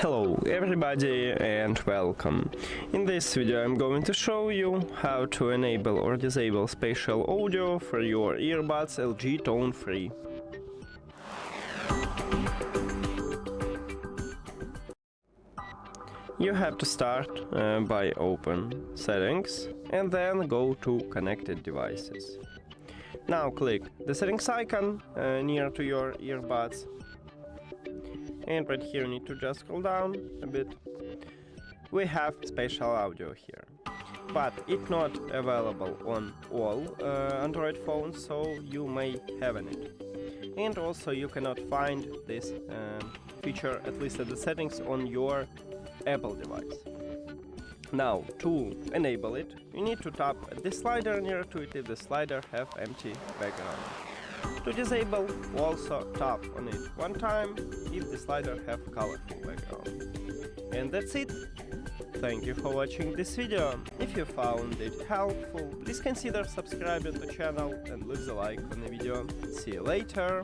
Hello everybody and welcome. In this video I'm going to show you how to enable or disable spatial audio for your earbuds LG TONE Free. You have to start by open settings and then go to connected devices. Now click the settings icon near to your earbuds. And right here you need to just scroll down a bit. We have spatial audio here, but it's not available on all Android phones, so you may have it. And also you cannot find this feature, at least at the settings, on your Apple device. Now, to enable it, you need to tap the slider near to it if the slider have empty background. To disable, also tap on it one time if the slider have colorful background. And that's it. Thank you for watching this video. If you found it helpful, please consider subscribing to the channel and leave the like on the video. See you later.